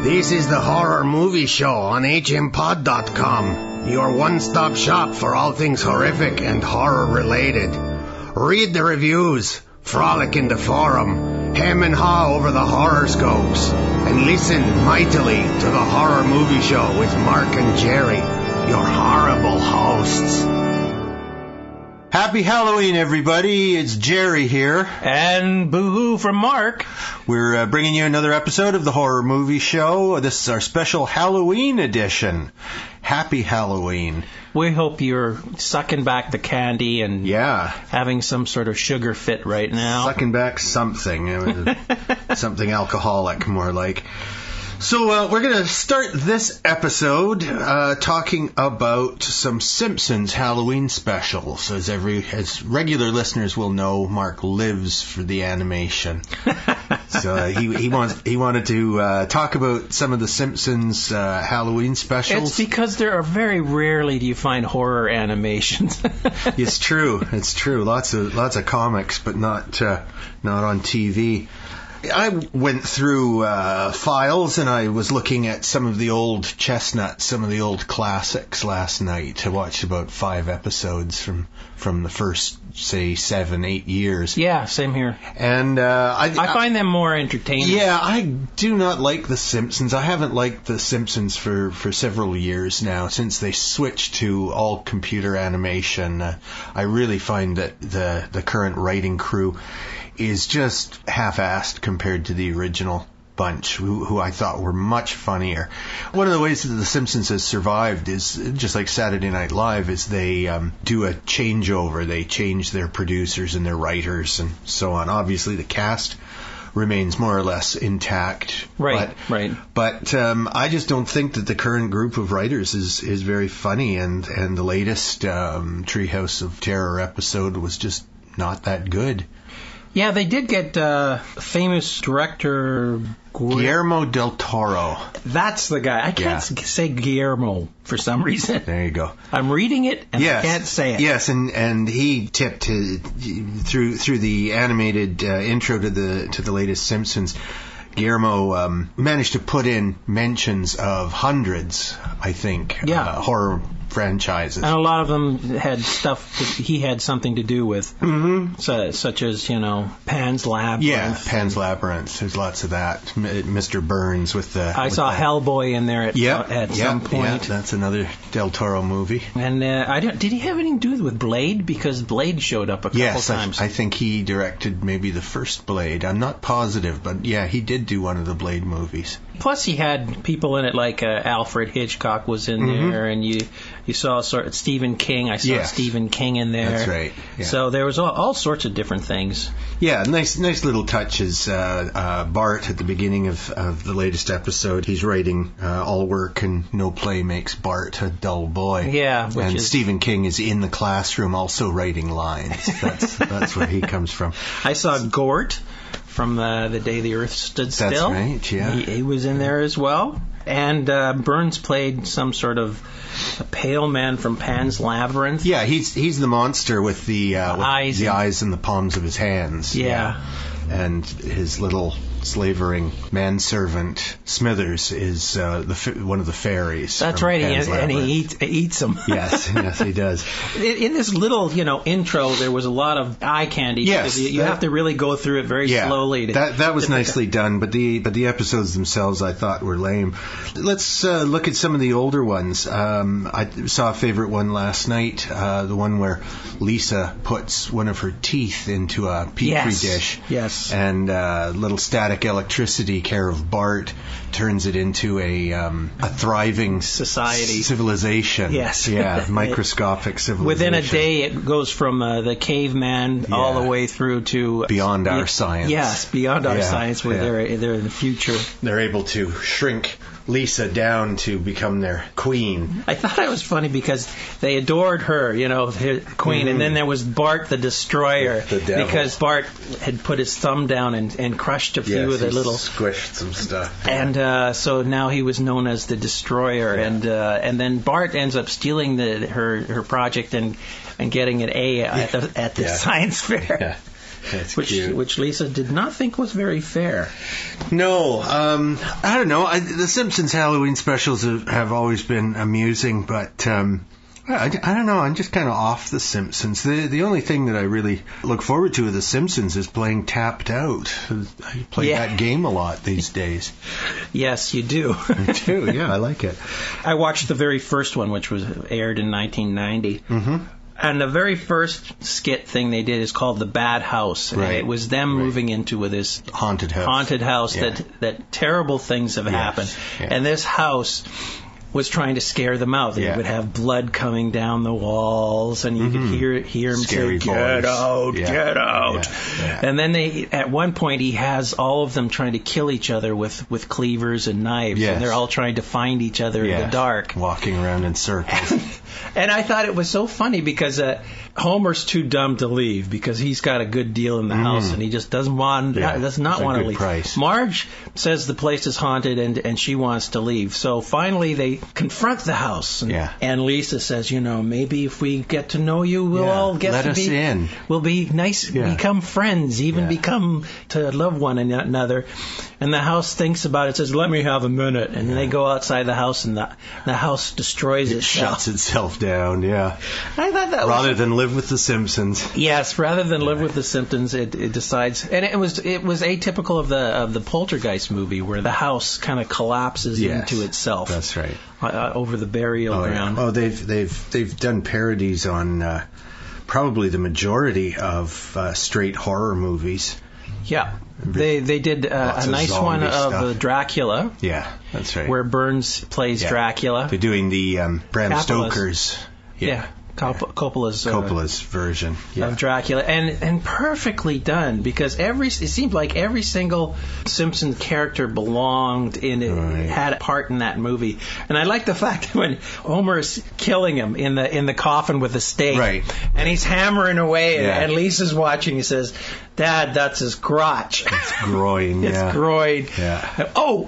This is the Horror Movie Show on hmpod.com, your one-stop shop for all things horrific and horror-related. Read the reviews, frolic in the forum, hem and haw over the horoscopes, and listen mightily to the Horror Movie Show with Mark and Jerry, your horrible hosts. Happy Halloween, everybody. It's Jerry here. And boo-hoo from Mark. We're bringing you another episode of the Horror Movie Show. This is our special Halloween edition. Happy Halloween. We hope you're sucking back the candy and having some sort of sugar fit right now. Sucking back something. Something alcoholic, more like. So we're going to start this episode talking about some Simpsons Halloween specials. As regular listeners will know, Mark lives for the animation. So he wanted to talk about some of the Simpsons Halloween specials. It's because there are very rarely do you find horror animations. It's true. It's true. Lots of comics, but not on TV. I went through files and I was looking at some of the old chestnuts, some of the old classics last night. I watched about 5 episodes from the first, say, 7-8 years. Yeah, same here. And I find them more entertaining. Yeah, I do not like The Simpsons. I haven't liked The Simpsons for several years now, since they switched to all computer animation. I really find that the current writing crew is just half-assed compared to the original bunch, who I thought were much funnier. One of the ways that The Simpsons has survived is, just like Saturday Night Live, is they do a changeover. They change their producers and their writers and so on. Obviously, the cast remains more or less intact. Right. But I just don't think that the current group of writers is very funny, and the latest Treehouse of Terror episode was just not that good. Yeah, they did get famous director Guillermo del Toro. That's the guy. I can't say Guillermo for some reason. There you go. I'm reading it and I can't say it. Yes, and he tipped through the animated intro to the latest Simpsons. Guillermo managed to put in mentions of hundreds, I think, horror franchises. And a lot of them had stuff that he had something to do with, such as, Pan's Labyrinth. Yeah, Pan's Labyrinth. There's lots of that. Mr. Burns with the... I saw Hellboy in there at some point. Yeah, that's another Del Toro movie. And did he have anything to do with Blade? Because Blade showed up a couple times. I think he directed maybe the first Blade. I'm not positive, but yeah, he did do one of the Blade movies. Plus, he had people in it like Alfred Hitchcock was in there, and you saw sort of Stephen King. I saw Stephen King in there. That's right. Yeah. So there was all sorts of different things. Yeah, nice little touches. Bart at the beginning of the latest episode, he's writing all work and no play makes Bart a dull boy. Yeah, and Stephen King is in the classroom also writing lines. That's where he comes from. I saw Gort from The Day the Earth Stood Still. That's right, yeah. He was in there as well. And Burns played some sort of a pale man from Pan's Labyrinth. Yeah, he's the monster with the eyes in the palms of his hands. Yeah. And his little slavering manservant Smithers is one of the fairies. That's right, and he eats them. Yes, he does. In this little, intro, there was a lot of eye candy. Yes, you have to really go through it very slowly. That was nicely done, but the episodes themselves I thought were lame. Let's look at some of the older ones. I saw a favorite one last night, the one where Lisa puts one of her teeth into a petri dish. Yes. And little static electricity care of Bart turns it into a thriving civilization. Yes. Yeah, microscopic civilization. Within a day, it goes from the caveman all the way through to... Beyond our science. Yes, beyond our science, where they're in the future. They're able to shrink Lisa down to become their queen. I thought it was funny because they adored her, her queen, and then there was Bart the Destroyer, the devil. Because Bart had put his thumb down and crushed a few of the little... squished some stuff. And so now he was known as the Destroyer, and then Bart ends up stealing her project and getting an A at the science fair. Yeah. That's which cute. which Lisa did not think was very fair. No, I don't know. The Simpsons Halloween specials have always been amusing, but I don't know. I'm just kind of off The Simpsons. The only thing that I really look forward to with The Simpsons is playing Tapped Out. I play that game a lot these days. Yes, you do. I do, yeah, I like it. I watched the very first one, which was aired in 1990. Mm-hmm. And the very first skit thing they did is called The Bad House. And it was them moving into this haunted house that terrible things have happened. Yeah. And this house was trying to scare them out. They would have blood coming down the walls, and you could hear him Scary say, "Get out, get out." Yeah. And then at one point, he has all of them trying to kill each other with cleavers and knives, and they're all trying to find each other in the dark, walking around in circles. And I thought it was so funny because Homer's too dumb to leave because he's got a good deal in the house, and he just does not want to leave. Price. Marge says the place is haunted, and she wants to leave. So finally, they confront the house, and Lisa says, maybe if we get to know you, we'll all get Let to us be in. We'll be nice, become friends, even become to love one another. And the house thinks about it, says, "Let me have a minute." And they go outside the house, and the house destroys itself. Shuts itself down. Yeah. I thought that rather than live with the Simpsons. Yes, rather than live with the Simpsons, it decides, and it was atypical of the Poltergeist movie where the house kind of collapses into itself. That's right. Over the burial ground. Yeah. Oh, they've done parodies on probably the majority of straight horror movies. Yeah. They did a nice one of Dracula. Yeah, that's right. Where Burns plays Dracula. They're doing the Bram Stoker's. Coppola's version of Dracula, and perfectly done, because it seemed like every single Simpson character belonged in it, had a part in that movie. And I like the fact that when Homer's killing him in the coffin with a stake, and he's hammering away, and Lisa's watching, he says, "Dad, that's his crotch." It's groin. It's groin. Yeah. Oh.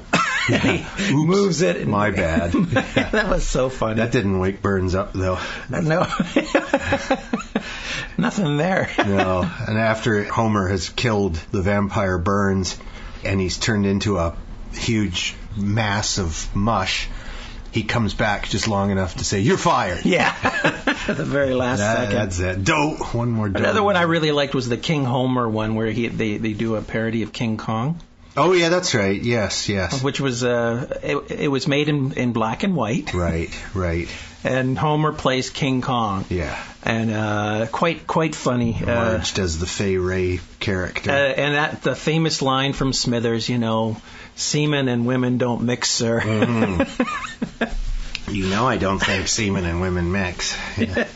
He moves it. My bad. That was so funny. That didn't wake Burns up, though. No. Nothing there. No. And after Homer has killed the vampire Burns, and he's turned into a huge mass of mush, he comes back just long enough to say, "You're fired." Yeah. At the very last second. That's it. Dope. One more dope. Another one I really liked was the King Homer one, where they do a parody of King Kong. Oh, yeah, that's right. Yes. Which was, it was made in black and white. Right. And Homer plays King Kong. Yeah. And quite funny. Marge does the Fay Ray character. And the famous line from Smithers, semen and women don't mix, sir. Mm-hmm. I don't think semen and women mix. Yeah.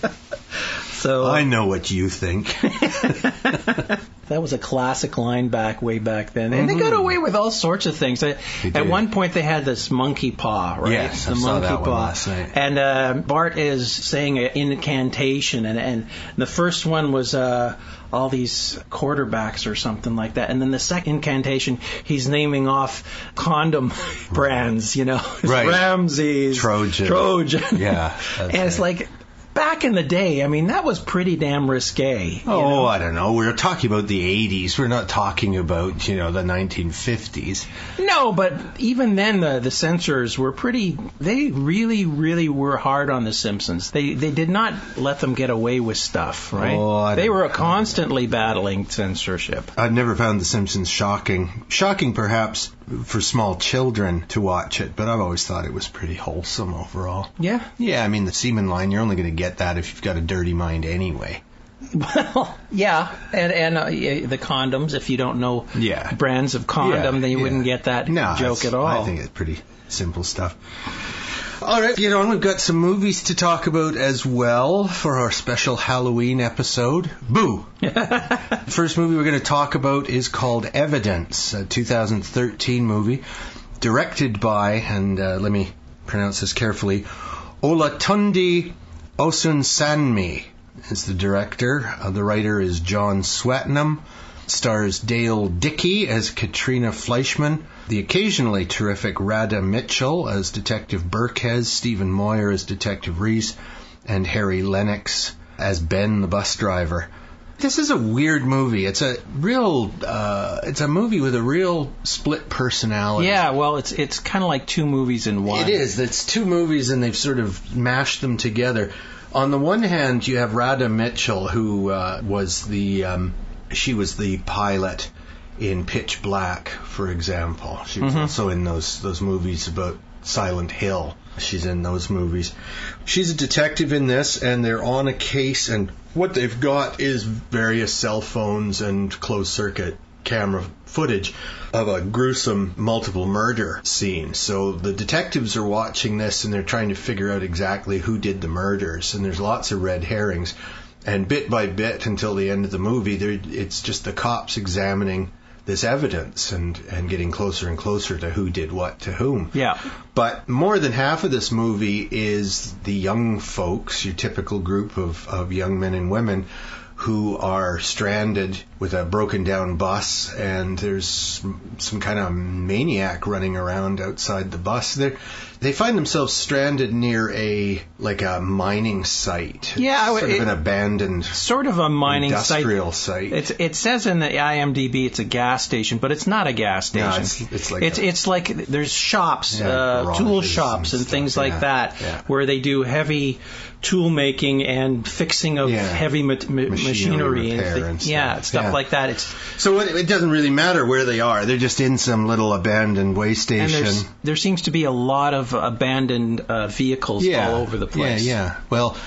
So I know what you think. That was a classic line way back then. And they got away with all sorts of things. At one point, they had this monkey paw, right? Yes, the I saw monkey that one paw. last night. And Bart is saying an incantation, and the first one was all these quarterbacks or something like that. And then the second incantation, he's naming off condom brands, Ramses, Trojan. Yeah. And it's like, back in the day, I mean, that was pretty damn risque. I don't know. We're talking about the 80s. We're not talking about, the 1950s. No, but even then, the censors were they really, really were hard on The Simpsons. They did not let them get away with stuff, right? They were constantly battling censorship. I've never found The Simpsons shocking. Shocking, perhaps, for small children to watch it, but I've always thought it was pretty wholesome overall. Yeah? Yeah, I mean, the semen line, you're only going to get that if you've got a dirty mind anyway. Well, yeah, and the condoms, if you don't know brands of condom, then you wouldn't get that joke at all. I think it's pretty simple stuff. All right, we've got some movies to talk about as well for our special Halloween episode. Boo! First movie we're going to talk about is called Evidence, a 2013 movie, directed by, and let me pronounce this carefully, Olatunde Osunsanmi is the director. The writer is John Swetnam. Stars Dale Dickey as Katrina Fleischman, the occasionally terrific Radha Mitchell as Detective Burkes, Stephen Moyer as Detective Reese, and Harry Lennox as Ben the bus driver. This is a weird movie. It's a real, it's a movie with a real split personality. Yeah, well, it's kind of like two movies in one. It is. It's two movies, and they've sort of mashed them together. On the one hand, you have Radha Mitchell, who was she was the pilot in Pitch Black, for example. She was also in those movies about Silent Hill. She's in those movies. She's a detective in this, and they're on a case, and what they've got is various cell phones and closed-circuit camera footage of a gruesome multiple murder scene. So the detectives are watching this, and they're trying to figure out exactly who did the murders, and there's lots of red herrings. And bit by bit, until the end of the movie, it's just the cops examining this evidence and getting closer and closer to who did what to whom. Yeah. But more than half of this movie is the young folks, your typical group of young men and women who are stranded with a broken down bus, and there's some kind of maniac running around outside the bus. They find themselves stranded near a mining site. Yeah, sort of an abandoned sort of a mining industrial site. It says in the IMDb it's a gas station, but it's not a gas station. No, it's like there's shops, tool shops and things like that, where they do heavy tool making and fixing of heavy machinery and stuff like that. So it doesn't really matter where they are. They're just in some little abandoned way station. And there seems to be a lot of abandoned vehicles all over the place. Yeah. Well,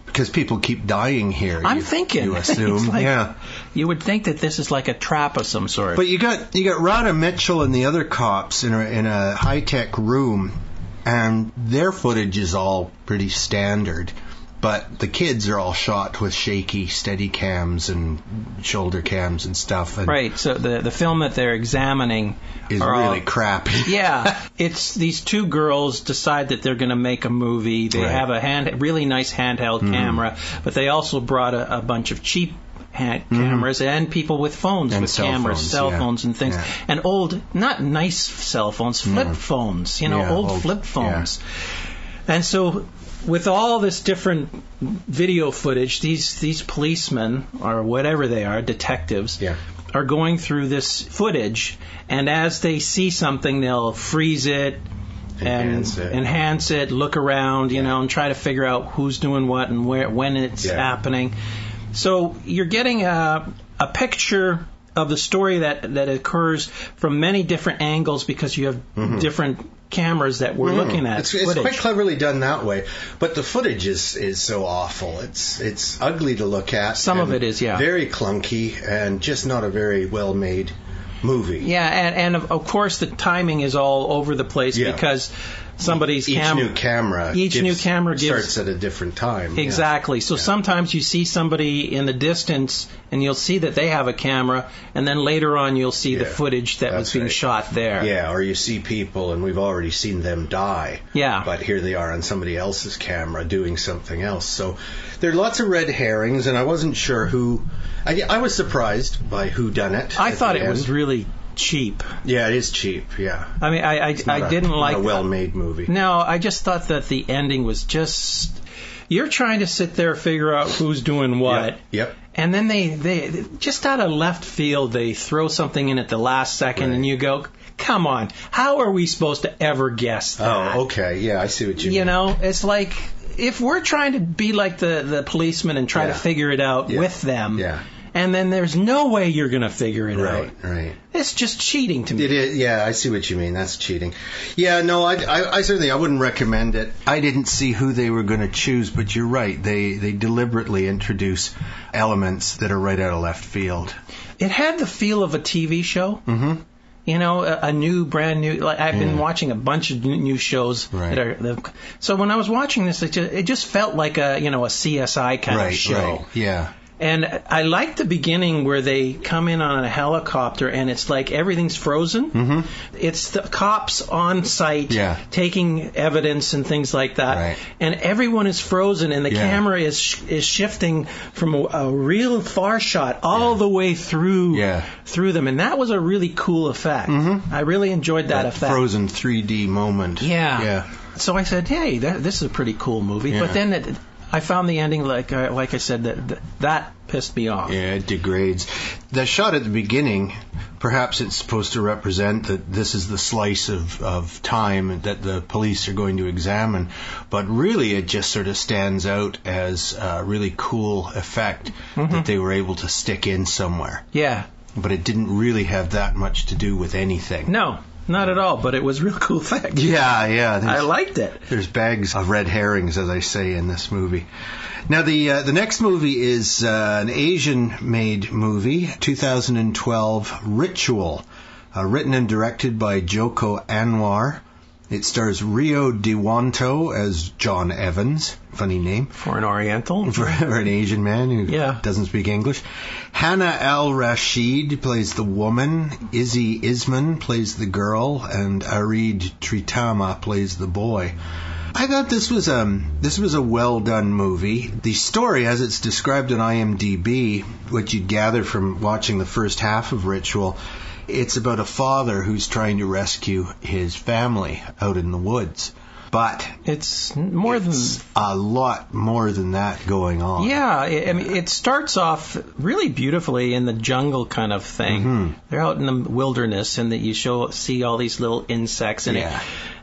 because people keep dying here. I'm thinking. You assume. You would think that this is like a trap of some sort. But you got Radha Mitchell and the other cops in a high-tech room, and their footage is all pretty standard. But the kids are all shot with shaky steady cams and shoulder cams and stuff. And right, so the film that they're examining is really crappy. Yeah, it's these two girls decide that they're going to make a movie. They have a really nice handheld camera, but they also brought a bunch of cheap cameras and people with phones and with cameras, cell phones and things. And old, not nice cell phones, flip phones, old flip phones. And so with all this different video footage, these policemen, or whatever they are, detectives, are going through this footage, and as they see something, they'll freeze it, enhance it, look around, and try to figure out who's doing what and when it's happening. So you're getting a picture of the story that occurs from many different angles because you have different cameras that we're looking at. It's quite cleverly done that way, but the footage is so awful. It's ugly to look at. Some of it is, very clunky and just not a very well made movie. Yeah, and of course the timing is all over the place because somebody's each new camera starts at a different time. Exactly. So sometimes you see somebody in the distance and you'll see that they have a camera, and then later on you'll see the footage that was being shot there. Yeah, or you see people and we've already seen them die. Yeah. But here they are on somebody else's camera doing something else. So there are lots of red herrings, and I wasn't sure who. I was surprised by who done it. I thought it was really cheap. Yeah, it is cheap. Yeah. I mean, I didn't like a well-made movie. No, I just thought that the ending was just. You're trying to sit there and figure out who's doing what. Yep. And then they just out of left field, they throw something in at the last second, and you go, come on, how are we supposed to ever guess that? Oh, okay. Yeah, I see what you mean. It's like, if we're trying to be like the policeman and try to figure it out with them, and then there's no way you're going to figure it out. Right. It's just cheating to me. It is, I see what you mean. That's cheating. Yeah, no, I certainly wouldn't recommend it. I didn't see who they were going to choose, but you're right. They deliberately introduce elements that are right out of left field. It had the feel of a TV show. Mm-hmm. A brand new. Like I've been watching a bunch of new shows that are. So when I was watching this, it just felt like a CSI kind of show. Right. Yeah. And I like the beginning where they come in on a helicopter and it's like everything's frozen. Mm-hmm. It's the cops on site taking evidence and things like that. Right. And everyone is frozen and the camera is shifting from a real far shot all the way through them. And that was a really cool effect. Mm-hmm. I really enjoyed that effect. Frozen 3D moment. Yeah. So I said, hey, this is a pretty cool movie. But then I found the ending, like I said, that pissed me off. Yeah, it degrades. The shot at the beginning, perhaps it's supposed to represent that this is the slice of time that the police are going to examine, but really it just sort of stands out as a really cool effect that they were able to stick in somewhere. Yeah. But it didn't really have that much to do with anything. No. Not at all, but it was real cool effect. Yeah. I liked it. There's bags of red herrings, as I say, in this movie. Now, the next movie is an Asian-made movie, 2012, Ritual, written and directed by Joko Anwar. It stars Rio Dewanto as John Evans. Funny name. For an Oriental. For an Asian man who doesn't speak English. Hannah Al-Rashid plays the woman. Izzy Isman plays the girl. And Arid Tritama plays the boy. I thought this was a well-done movie. The story, as it's described on IMDb, what you'd gather from watching the first half of Ritual, it's about a father who's trying to rescue his family out in the woods. But it's a lot more than that going on. Yeah, I mean, it starts off really beautifully in the jungle kind of thing. They're out in the wilderness, and that you see all these little insects in it.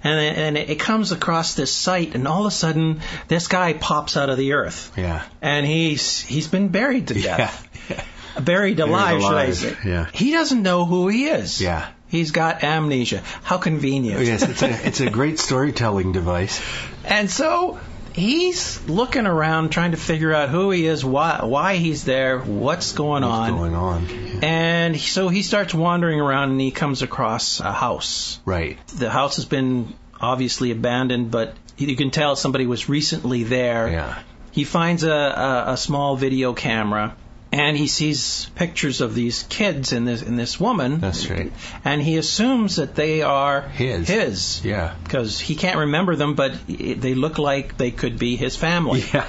And it comes across this site, and all of a sudden, this guy pops out of the earth. Yeah. And he's been buried to death. Yeah. Buried alive, should I say. Yeah. He doesn't know who he is. Yeah. He's got amnesia. How convenient. Yes, it's a great storytelling device. And so he's looking around trying to figure out who he is, why he's there, what's going on. Yeah. And so he starts wandering around, and he comes across a house. Right. The house has been obviously abandoned, but you can tell somebody was recently there. Yeah. He finds a small video camera. And he sees pictures of these kids and this woman. That's right. And he assumes that they are his. Yeah. Because he can't remember them, but they look like they could be his family. Yeah.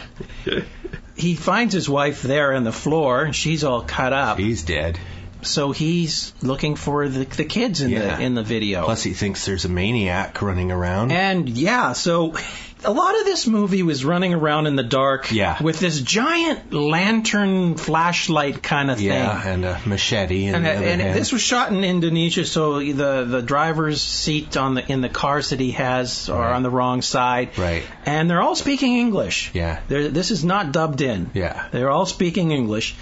He finds his wife there on the floor, and she's all cut up. She's dead. So he's looking for the kids in the video. Plus he thinks there's a maniac running around. And so a lot of this movie was running around in the dark with this giant lantern flashlight kind of thing. Yeah, and a machete. And this was shot in Indonesia, so the driver's seat in the cars that he has are on the wrong side. Right. And they're all speaking English. Yeah. This is not dubbed in. Yeah. They're all speaking English.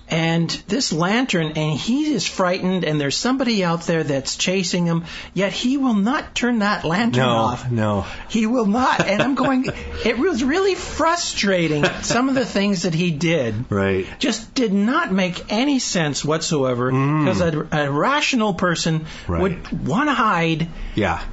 And this lantern, and he is frightened, and there's somebody out there that's chasing him, yet he will not turn that lantern off. No. He will not. And I'm going, it was really frustrating, some of the things that he did. Right. Just did not make any sense whatsoever, because a rational person would want to hide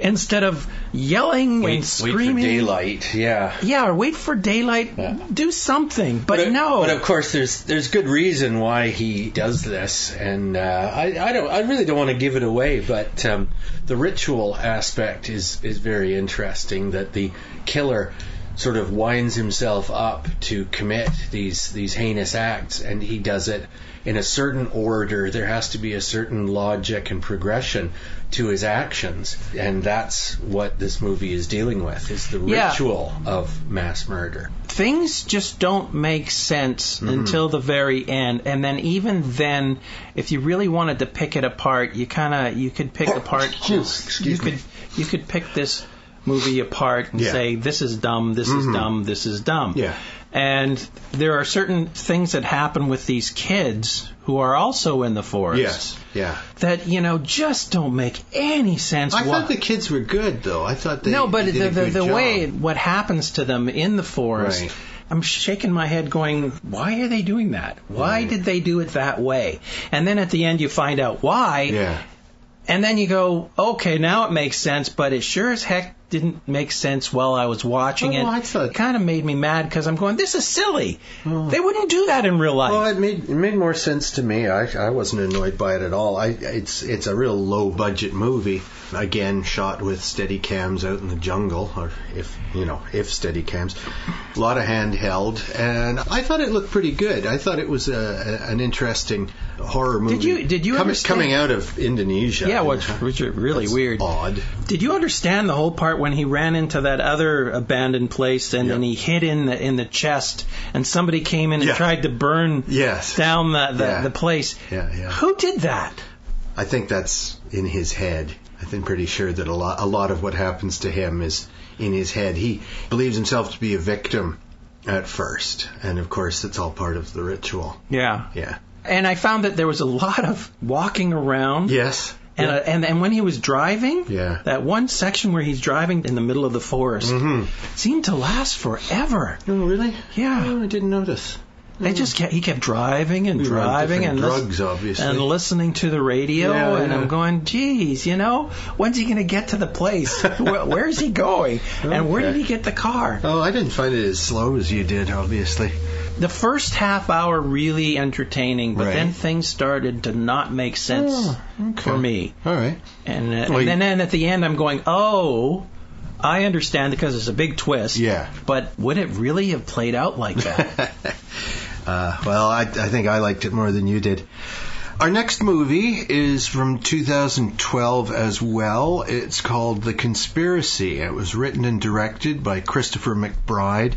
instead of yelling and screaming. Wait for daylight, Yeah, or wait for daylight, do something, but no. But of course, there's good reason why he does this, and I really don't want to give it away, but the ritual aspect is very interesting. That the killer sort of winds himself up to commit these heinous acts, and he does it in a certain order. There has to be a certain logic and progression to his actions, and that's what this movie is dealing with, is the ritual of mass murder. Things just don't make sense until the very end, and then even then, if you really wanted to pick it apart, you could pick apart. You could pick this movie apart and say, this is dumb, this is dumb, this is dumb. Yeah. And there are certain things that happen with these kids who are also in the forest. Yes. Yeah. That, just don't make any sense. I thought the kids were good, though. I thought they No, but did a good the job. way what happens to them in the forest, Right. I'm shaking my head going, why are they doing that? Why did they do it that way? And then at the end you find out why. Yeah. And then you go, okay, now it makes sense, but it sure as heck didn't make sense while I was watching it. It kind of made me mad because I'm going, this is silly. They wouldn't do that in real life. Well, it made more sense to me. I wasn't annoyed by it at all. It's a real low budget movie. Again, shot with steady cams out in the jungle, or if steady cams. A lot of handheld, and I thought it looked pretty good. I thought it was an interesting horror movie. Did you understand? Coming out of Indonesia? Yeah, which are really weird. Odd. Did you understand the whole part part when he ran into that other abandoned place and then he hid in the chest and somebody came in and tried to burn down the place. Who did that? I think that's in his head. I'm pretty sure that a lot of what happens to him is in his head. He believes himself to be a victim at first, and of course it's all part of the ritual. Yeah. Yeah. And I found that there was a lot of walking around. Yes. And when he was driving, that one section where he's driving in the middle of the forest seemed to last forever. Oh, really? Yeah. Oh, I didn't notice. He kept driving and driving and drugs, obviously, and listening to the radio, I'm going, geez, when's he going to get to the place? Where is he going? And where did he get the car? Oh, I didn't find it as slow as you did, obviously. The first half hour really entertaining, but then things started to not make sense for me. All right. And then at the end I'm going, I understand because it's a big twist. Yeah. But would it really have played out like that? Well, I think I liked it more than you did. Our next movie is from 2012 as well. It's called The Conspiracy. It was written and directed by Christopher McBride.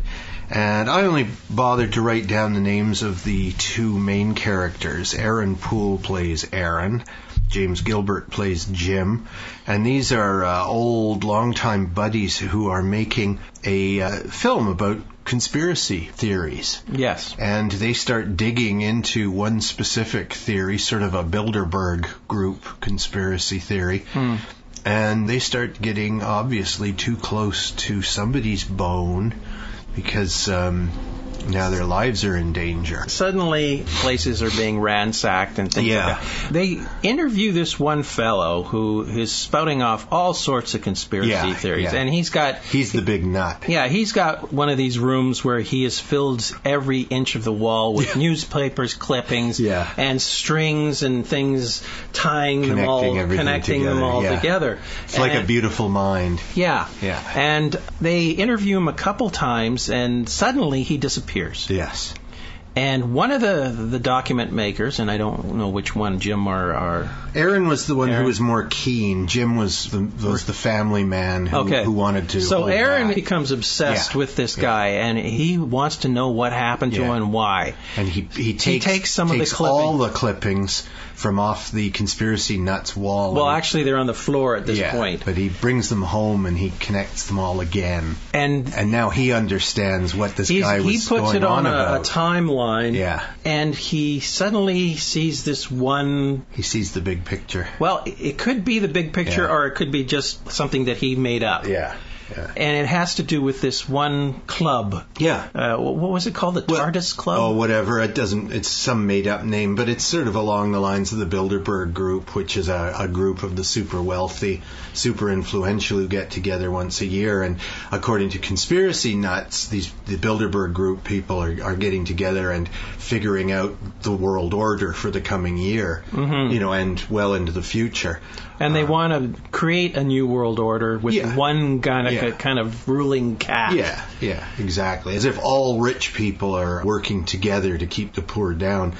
And I only bothered to write down the names of the two main characters. Aaron Poole plays Aaron. James Gilbert plays Jim. And these are old, long-time buddies who are making a film about conspiracy theories. Yes. And they start digging into one specific theory, sort of a Bilderberg group conspiracy theory. And they start getting, obviously, too close to somebody's bone because now their lives are in danger. Suddenly, places are being ransacked and things like that. They interview this one fellow who is spouting off all sorts of conspiracy theories. And he's the big nut. Yeah, he's got one of these rooms where he has filled every inch of the wall with newspapers, clippings, and strings and things connecting them all together. It's like A Beautiful Mind. Yeah. And they interview him a couple times, and suddenly he disappears. Yes. And one of the document makers, and I don't know which one, Jim or Aaron was the one who was more keen. Jim was the family man who wanted to. So Aaron becomes obsessed with this guy, and he wants to know what happened to him and why. And he takes some of the clippings. All the clippings from off the conspiracy nuts wall. Well, actually, they're on the floor at this point. But he brings them home and he connects them all again. And now he understands what this guy was going on about. He puts it on a timeline. Yeah. And he suddenly sees this one... He sees the big picture. Well, it could be the big picture or it could be just something that he made up. Yeah. And it has to do with this one club. Yeah. What was it called? The TARDIS Club? Oh, whatever. It's some made-up name, but it's sort of along the lines of the Bilderberg Group, which is a group of the super wealthy, super influential who get together once a year. And according to conspiracy nuts, the Bilderberg Group people are getting together and figuring out the world order for the coming year, and well into the future. And they want to create a new world order with one kind of ruling caste. Yeah, exactly. As if all rich people are working together to keep the poor down.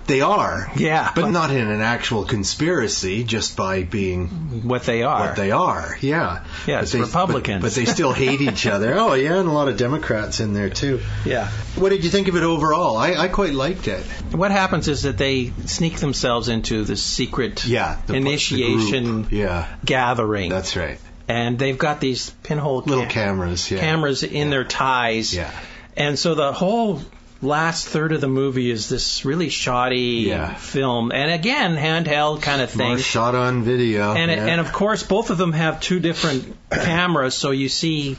They are. Yeah. But not in an actual conspiracy, just by being... what they are. Yeah. Yeah, it's Republicans. But they still hate each other. Oh, yeah, and a lot of Democrats in there, too. Yeah. What did you think of it overall? I quite liked it. What happens is that they sneak themselves into this secret initiation gathering. That's right. And they've got these pinhole... little cameras, cameras in their ties. Yeah. And so the whole... last third of the movie is this really shoddy film, and again, handheld kind of thing. More shot on video. And of course, both of them have two different cameras, so you see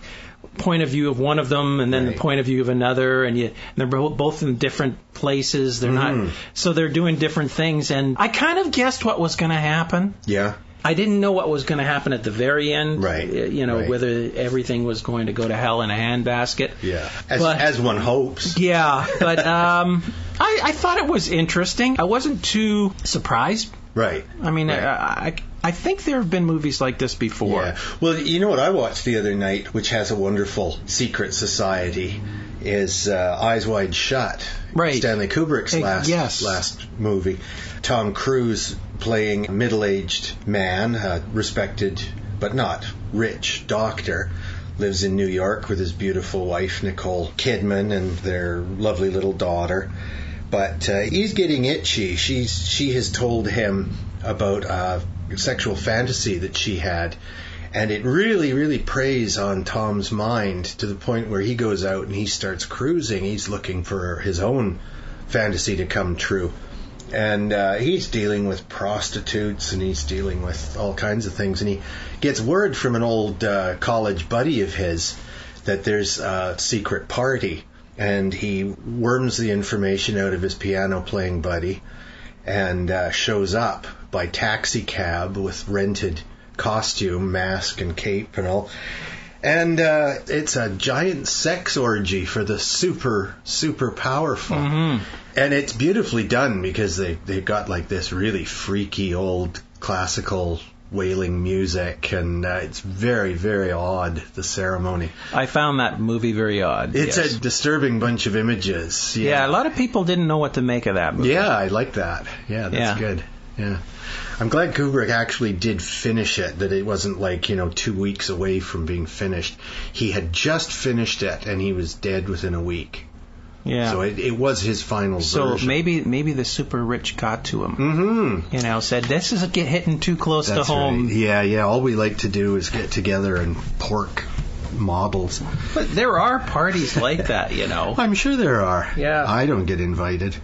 point of view of one of them, and then the point of view of another, and they're both in different places. They're not, so they're doing different things. And I kind of guessed what was going to happen. Yeah. I didn't know what was going to happen at the very end. Right. Whether everything was going to go to hell in a handbasket. Yeah. As one hopes. Yeah. But I thought it was interesting. I wasn't too surprised. Right. I mean, I think there have been movies like this before. Yeah. Well, you know what I watched the other night, which has a wonderful secret society, is Eyes Wide Shut. Right. Stanley Kubrick's last movie. Tom Cruise playing a middle-aged man, respected but not rich doctor. Lives in New York with his beautiful wife, Nicole Kidman, and their lovely little daughter. But he's getting itchy. She has told him about a sexual fantasy that she had. And it really, really preys on Tom's mind to the point where he goes out and he starts cruising. He's looking for his own fantasy to come true. And he's dealing with prostitutes, and he's dealing with all kinds of things. And he gets word from an old college buddy of his that there's a secret party. And he worms the information out of his piano-playing buddy and shows up by taxi cab with rented costume, mask, and cape and all. And it's a giant sex orgy for the super, super powerful. Mm-hmm. And it's beautifully done because they've got like this really freaky old classical wailing music, and it's very, very odd, the ceremony. I found that movie very odd. It's a disturbing bunch of images. Yeah, a lot of people didn't know what to make of that movie. Yeah, I like that. Yeah, that's good. Yeah. I'm glad Kubrick actually did finish it, that it wasn't like, 2 weeks away from being finished. He had just finished it, and he was dead within a week. Yeah. So it was his final version. So maybe the super rich got to him. Mm-hmm. Said, this is hitting too close to home. Right. Yeah. All we like to do is get together and pork models. But there are parties like that, I'm sure there are. Yeah. I don't get invited.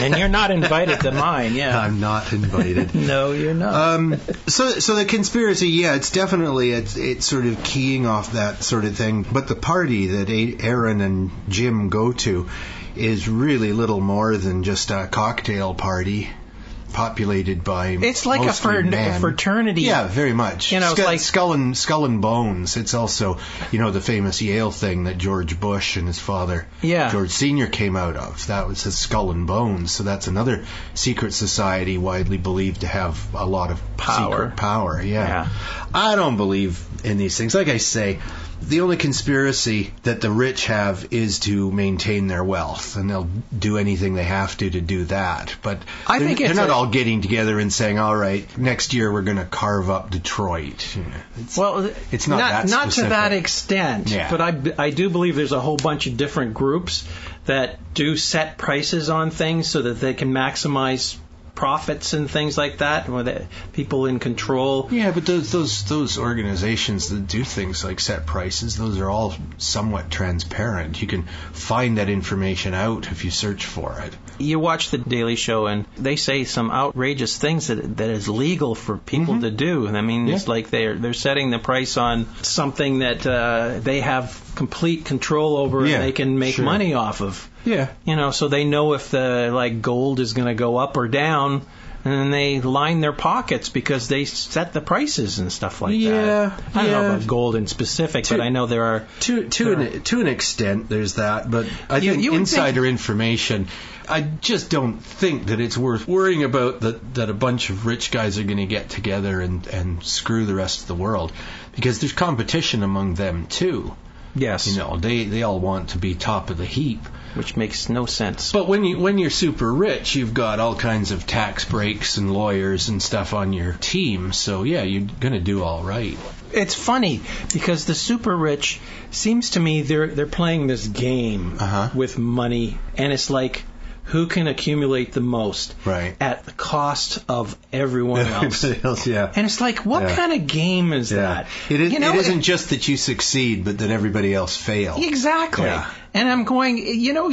And you're not invited to mine, yeah. I'm not invited. No, you're not. So the conspiracy, it's definitely, it's sort of keying off that sort of thing. But the party that Aaron and Jim go to is really little more than just a cocktail party populated by it's like a fraternity. Yeah, very much. It's like Skull and Bones. It's also, the famous Yale thing that George Bush and his father, George Sr., came out of. That was his Skull and Bones. So that's another secret society widely believed to have a lot of secret power. Yeah. I don't believe in these things. Like I say, the only conspiracy that the rich have is to maintain their wealth, and they'll do anything they have to do that. But they're not all getting together and saying, all right, next year we're going to carve up Detroit. It's not that specific. Not to that extent, but I do believe there's a whole bunch of different groups that do set prices on things so that they can maximize profits and things like that, with people in control. Yeah, but those organizations that do things like set prices, those are all somewhat transparent. You can find that information out if you search for it. You watch The Daily Show, and they say some outrageous things that is legal for people to do. I mean, it's like they're setting the price on something that they have complete control over, and they can make money off of. Yeah. So they know if the gold is going to go up or down, and they line their pockets because they set the prices and stuff like that. I don't know about gold in specific, but I know there are to an extent there's that. But I think insider information, I just don't think that it's worth worrying about that a bunch of rich guys are going to get together and screw the rest of the world, because there's competition among them too. Yes. They all want to be top of the heap. Which makes no sense. But when you're super rich, you've got all kinds of tax breaks and lawyers and stuff on your team. So, you're going to do all right. It's funny because the super rich, seems to me they're playing this game with money, and it's like, who can accumulate the most at the cost of everyone else? And it's like, what kind of game is that? It isn't just that you succeed, but that everybody else fails. Exactly. Yeah. And I'm going,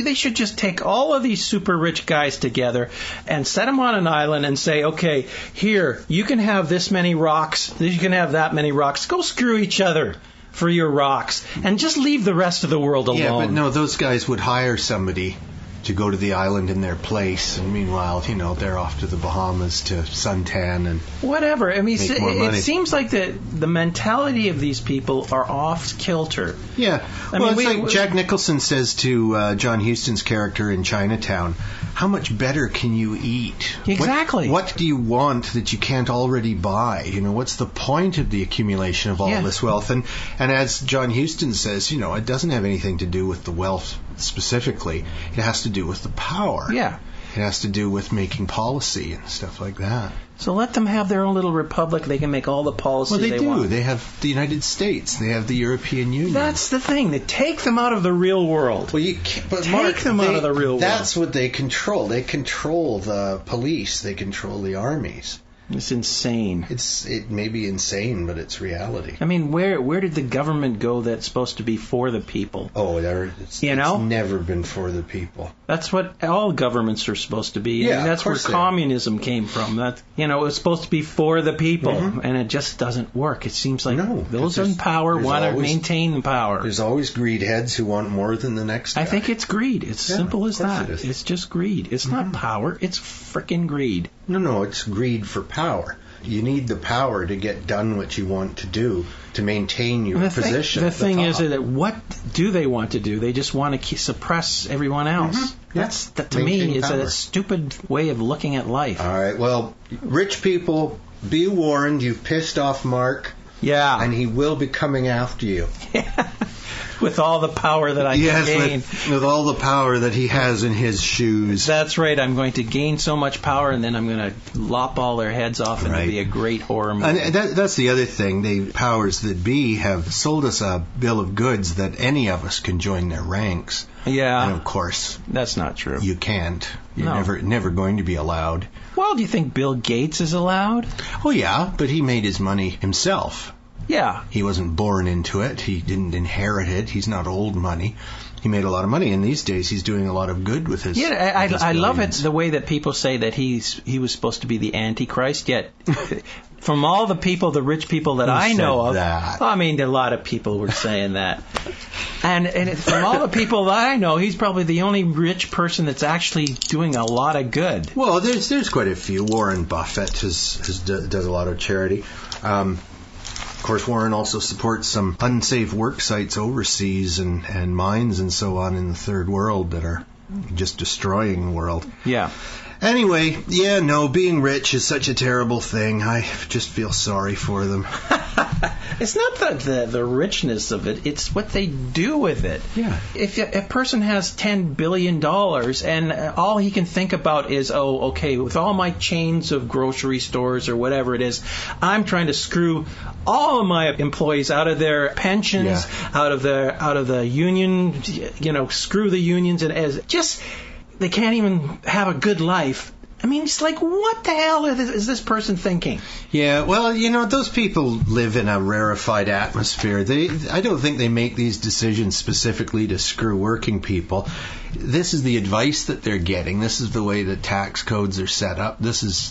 they should just take all of these super rich guys together and set them on an island and say, okay, here, you can have this many rocks, you can have that many rocks. Go screw each other for your rocks, and just leave the rest of the world alone. Yeah, but no, those guys would hire somebody to go to the island in their place, and meanwhile, they're off to the Bahamas to suntan and whatever. I mean, it seems like the mentality of these people are off kilter. Yeah. It's like Jack Nicholson says to John Huston's character in Chinatown, how much better can you eat? Exactly. What do you want that you can't already buy? What's the point of the accumulation of all this wealth? And as John Huston says, it doesn't have anything to do with the wealth specifically. It has to do with the power. Yeah. It has to do with making policy and stuff like that. So let them have their own little republic. They can make all the policy they do. want. They have the United States. They have the European Union. That's the thing. They take them out of the real world. Well, you can't, but Take Mark, them out of the real world. That's what they control. They control the police. They control the armies. It's insane. It may be insane, but it's reality. I mean, where did the government go that's supposed to be for the people? Oh, it's never been for the people. That's what all governments are supposed to be. Yeah, I mean, that's where communism came from. That it was supposed to be for the people, and it just doesn't work. It seems like those in power want to maintain power. There's always greed heads who want more than the next guy. I think it's greed. It's simple as that. It's just greed. It's not power. It's frickin' greed. No, it's greed for power. You need the power to get done what you want to do to maintain your position. The thing is that what do they want to do? They just want to suppress everyone else. That to me is a stupid way of looking at life. All right. Well, rich people, be warned. You've pissed off Mark. Yeah. And he will be coming after you. With all the power that I can gain. With all the power that he has in his shoes. That's right. I'm going to gain so much power, and then I'm going to lop all their heads off, and it'll be a great horror movie. And that's the other thing. The powers that be have sold us a bill of goods that any of us can join their ranks. Yeah. And of course, that's not true. You can't. You're never going to be allowed. Well, do you think Bill Gates is allowed? Oh, yeah, but he made his money himself. Yeah. He wasn't born into it. He didn't inherit it. He's not old money. He made a lot of money, and these days he's doing a lot of good with his. Yeah, I love it the way that people say that he was supposed to be the Antichrist. Yet, from all the people, the rich people that I know of, I mean, a lot of people were saying that. And from all the people that I know, he's probably the only rich person that's actually doing a lot of good. Well, there's quite a few. Warren Buffett does a lot of charity. Of course, Warren also supports some unsafe work sites overseas and mines and so on in the third world that are just destroying the world. Yeah. Anyway, being rich is such a terrible thing. I just feel sorry for them. It's not the richness of it. It's what they do with it. Yeah. If a person has $10 billion and all he can think about is, with all my chains of grocery stores or whatever it is, I'm trying to screw all of my employees out of their pensions, out of the union, screw the unions, and they can't even have a good life. I mean, it's like, what the hell is this person thinking? Yeah, well, those people live in a rarefied atmosphere. I don't think they make these decisions specifically to screw working people. This is the advice that they're getting. This is the way that tax codes are set up.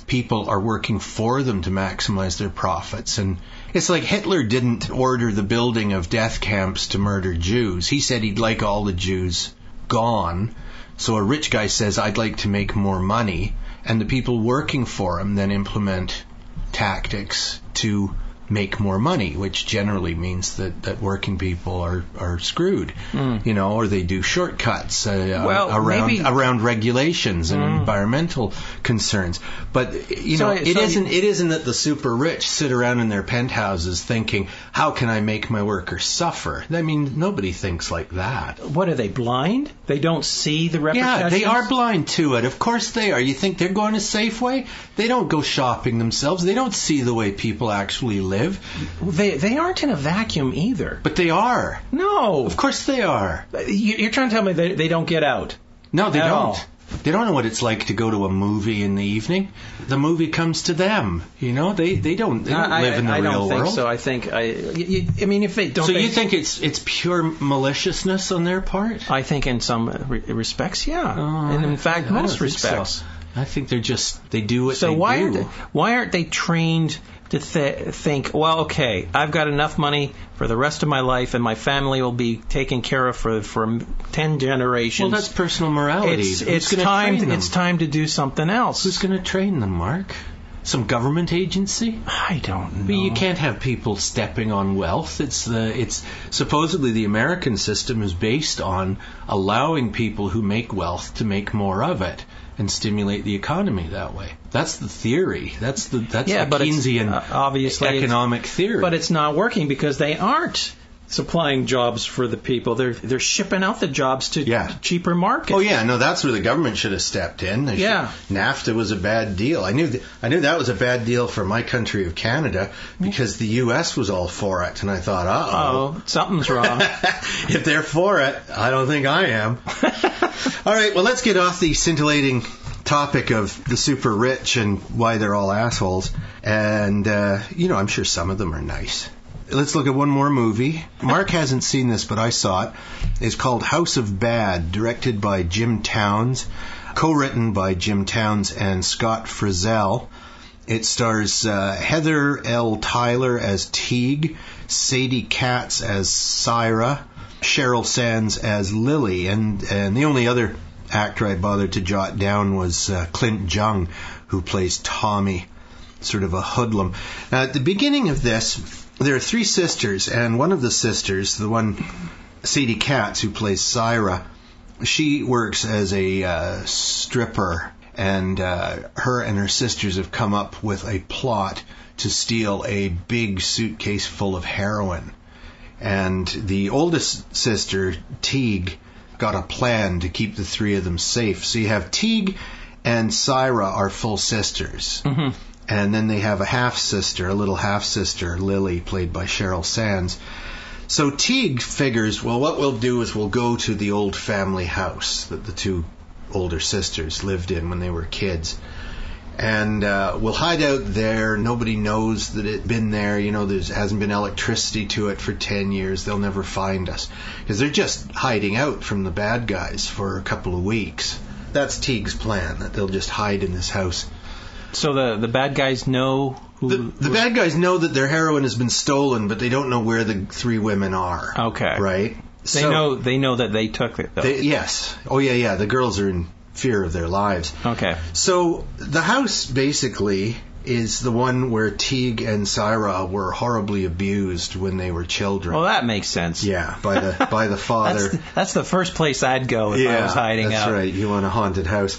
People are working for them to maximize their profits. And it's like Hitler didn't order the building of death camps to murder Jews. He said he'd like all the Jews gone. So a rich guy says, I'd like to make more money. And the people working for him then implement tactics to make more money, which generally means that working people are screwed, or they do shortcuts around regulations and environmental concerns. But it isn't that the super rich sit around in their penthouses thinking, how can I make my workers suffer? I mean, nobody thinks like that. What, are they blind? They don't see the repercussions? Yeah, they are blind to it. Of course they are. You think they're going to Safeway? They don't go shopping themselves. They don't see the way people actually live. They aren't in a vacuum either. But they are. No. Of course they are. You're trying to tell me they don't get out? No, they don't. All. They don't know what it's like to go to a movie in the evening. The movie comes to them. They don't live in the real world. I don't think so. I think I mean, if they don't. So you think it's pure maliciousness on their part? I think in some respects, yeah. And in fact, most respects. So. I think they do what they do. So why aren't they trained to think, well, okay, I've got enough money for the rest of my life, and my family will be taken care of for 10 generations. Well, that's personal morality. It's time to do something else. Who's going to train them, Mark? Some government agency? I don't know. But you can't have people stepping on wealth. It's supposedly the American system is based on allowing people who make wealth to make more of it and stimulate the economy that way. That's the theory. That's the Keynesian obviously economic theory. But it's not working because they aren't supplying jobs for the people. They're shipping out the jobs to cheaper markets. Oh yeah, no, that's where the government should have stepped in. NAFTA was a bad deal. I knew that was a bad deal for my country of Canada because the U.S. was all for it, and I thought, uh-oh, something's wrong. If they're for it, I don't think I am. All right, well, let's get off the scintillating topic of the super rich and why they're all assholes. And, I'm sure some of them are nice. Let's look at one more movie. Mark hasn't seen this, but I saw it. It's called House of Bad, directed by Jim Towns, co-written by Jim Towns and Scott Frizzell. It stars Heather L. Tyler as Teague, Sadie Katz as Syra, Cheryl Sands as Lily, and the only other actor I bothered to jot down was Clint Jung, who plays Tommy, sort of a hoodlum. Now, at the beginning of this, there are three sisters, and one of the sisters, the one, Sadie Katz, who plays Syra, she works as a stripper, and her and her sisters have come up with a plot to steal a big suitcase full of heroin. And the oldest sister, Teague, got a plan to keep the three of them safe. So you have Teague and Syra are full sisters. Mm-hmm. And then they have a little half-sister, Lily, played by Cheryl Sands. So Teague figures, well, what we'll do is we'll go to the old family house that the two older sisters lived in when they were kids. And we'll hide out there. Nobody knows that it's been there. There hasn't been electricity to it for 10 years. They'll never find us. Because they're just hiding out from the bad guys for a couple of weeks. That's Teague's plan, that they'll just hide in this house. So the bad guys know who... The bad guys know that their heroin has been stolen, but they don't know where the three women are. Okay. Right? They know that they took it, though. Yes. Oh, yeah. The girls are in fear of their lives. Okay. So the house basically is the one where Teague and Syra were horribly abused when they were children. Well, that makes sense. Yeah, by the father. That's the first place I'd go if I was hiding out. That's right. You want a haunted house.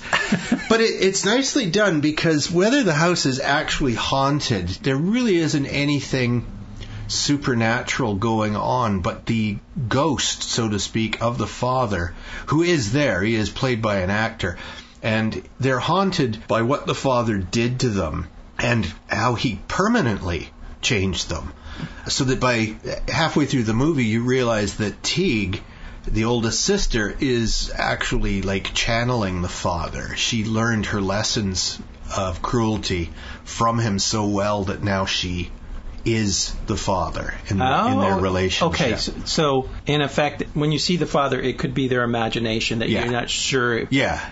But it's nicely done because whether the house is actually haunted, there really isn't anything supernatural going on, but the ghost, so to speak, of the father, who is there, he is played by an actor, and they're haunted by what the father did to them and how he permanently changed them. So that by halfway through the movie, you realize that Teague, the oldest sister, is actually like channeling the father. She learned her lessons of cruelty from him so well that now she is the father in their relationship. Okay, so in effect, when you see the father, it could be their imagination that you're not sure.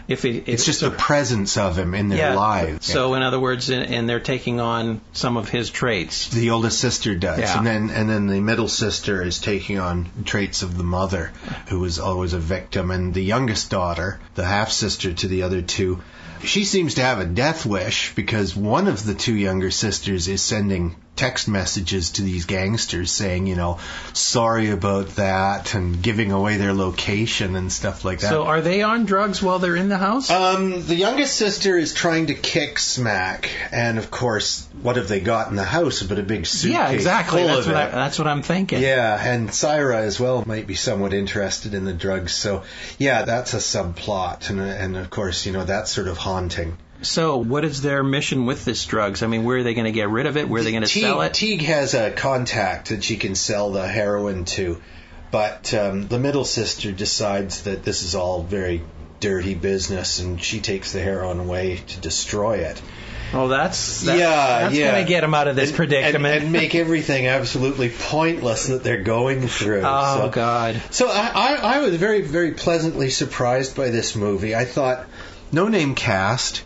If it's just the presence of him in their lives. So in other words, and they're taking on some of his traits. The oldest sister does, and then the middle sister is taking on traits of the mother, who was always a victim, and the youngest daughter, the half sister to the other two, she seems to have a death wish because one of the two younger sisters is sending text messages to these gangsters saying, sorry about that, and giving away their location and stuff like that. So are they on drugs while they're in the house? The youngest sister is trying to kick smack, and of course, what have they got in the house but a big suitcase? Yeah, exactly. Full That's what I'm thinking. Yeah, and Syra as well might be somewhat interested in the drugs. So, yeah, that's a subplot, and of course, that's sort of haunting. So what is their mission with this drugs? I mean, where are they going to get rid of it? Where are they going to sell it? Teague has a contact that she can sell the heroin to, but the middle sister decides that this is all very dirty business, and she takes the heroin away to destroy it. Oh, that's going to get them out of this predicament. And make everything absolutely pointless that they're going through. Oh, God. So I was very, very pleasantly surprised by this movie. I thought, no-name cast,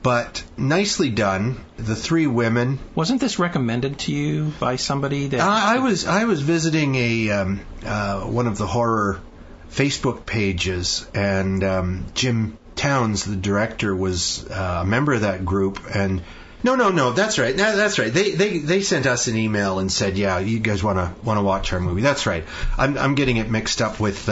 but nicely done. The three women. Wasn't this recommended to you by somebody? That I was visiting one of the horror Facebook pages, and Jim Towns, the director, was a member of that group. And no, that's right. That's right. They sent us an email and said, yeah, you guys want to watch our movie. That's right. I'm getting it mixed up with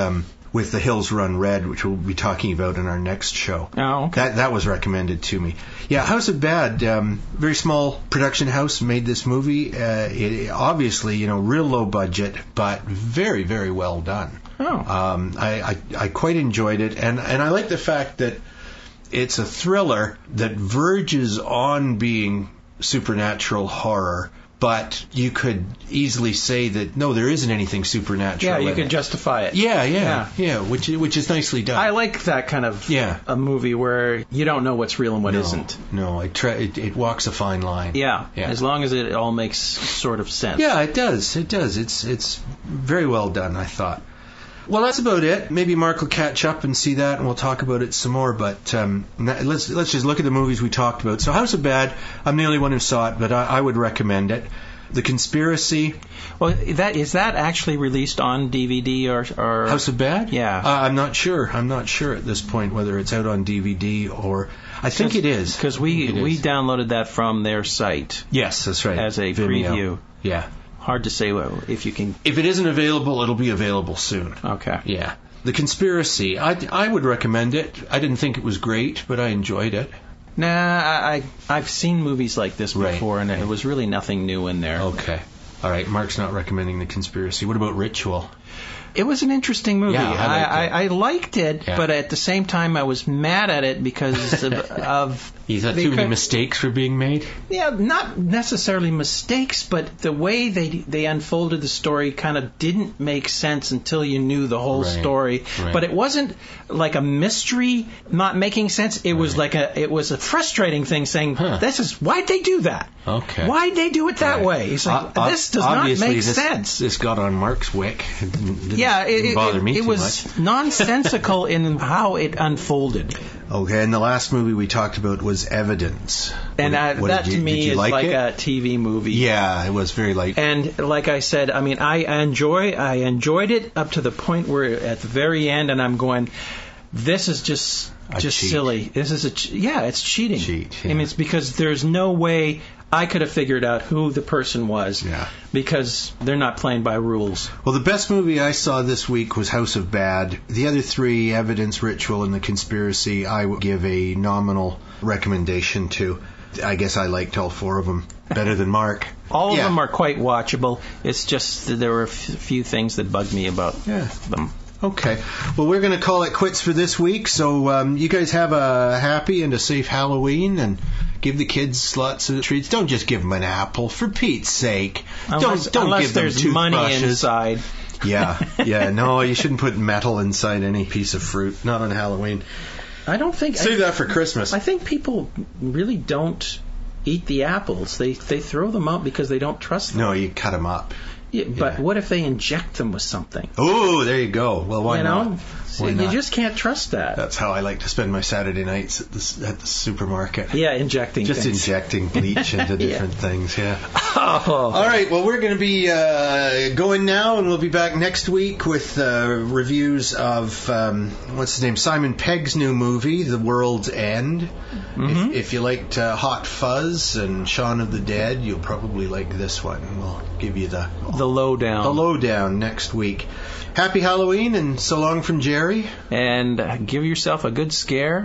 with The Hills Run Red, which we'll be talking about in our next show. Oh, okay. That was recommended to me. Yeah, House of Bad, very small production house made this movie. It, obviously, real low budget, but very, very well done. Oh. I quite enjoyed it, and I like the fact that it's a thriller that verges on being supernatural horror, but you could easily say that, no, there isn't anything supernatural. Yeah, you could justify it. Yeah, which is nicely done. I like that kind of a movie where you don't know what's real and what isn't. No, it walks a fine line. Yeah, as long as it all makes sort of sense. Yeah, it does. It's very well done, I thought. Well, that's about it. Maybe Mark will catch up and see that, and we'll talk about it some more. But let's just look at the movies we talked about. So House of Bad, I'm the only one who saw it, but I would recommend it. The Conspiracy. Well, is that actually released on DVD or House of Bad? Yeah. I'm not sure. I'm not sure at this point whether it's out on DVD or... I think it is. Because we downloaded that from their site. Yes, that's right. As a Vimeo. preview. Yeah. Hard to say if you can... If it isn't available, it'll be available soon. Okay. Yeah. The Conspiracy. I would recommend it. I didn't think it was great, but I enjoyed it. Nah, I've seen movies like this before, and it was really nothing new in there. Okay. All right, Mark's not recommending The Conspiracy. What about Ritual? It was an interesting movie. Yeah, I liked it, but at the same time I was mad at it because of you thought too many mistakes were being made? Yeah, not necessarily mistakes, but the way they unfolded the story kind of didn't make sense until you knew the whole story. Right. But it wasn't like a mystery not making sense. It was like it was a frustrating thing saying, why'd they do that? Okay. Why'd they do it that way? It's like, this does not make sense. This got on Mark's wick. It didn't bother me too much. It was nonsensical in how it unfolded. Okay, and the last movie we talked about was Evidence. And that to me is like a TV movie. Yeah, it was very light. And like I said, I mean, I enjoyed it up to the point where at the very end, and I'm going, this is just silly. This is it's cheating. I mean, it's because there's no way I could have figured out who the person was because they're not playing by rules. Well, the best movie I saw this week was House of Bad. The other three, Evidence, Ritual, and The Conspiracy, I would give a nominal recommendation to. I guess I liked all four of them better than Mark. All of them are quite watchable. It's just that there were a few things that bugged me about them. Okay. Well, we're going to call it quits for this week. So you guys have a happy and a safe Halloween, and give the kids lots of treats. Don't just give them an apple, for Pete's sake. Don't give them there's money inside. Yeah. No, you shouldn't put metal inside any piece of fruit. Not on Halloween. I don't think... Save that for Christmas. I think people really don't eat the apples. They throw them out because they don't trust them. No, you cut them up. Yeah, but what if they inject them with something? Oh, there you go. Well, why not? You just can't trust that. That's how I like to spend my Saturday nights at the supermarket. Yeah, injecting just things. Injecting bleach into different things, Oh. All right, well, we're going to be going now, and we'll be back next week with reviews of, what's his name, Simon Pegg's new movie, The World's End. Mm-hmm. If you liked Hot Fuzz and Shaun of the Dead, you'll probably like this one. We'll give you the lowdown. The lowdown next week. Happy Halloween, and so long from Jerry. And give yourself a good scare.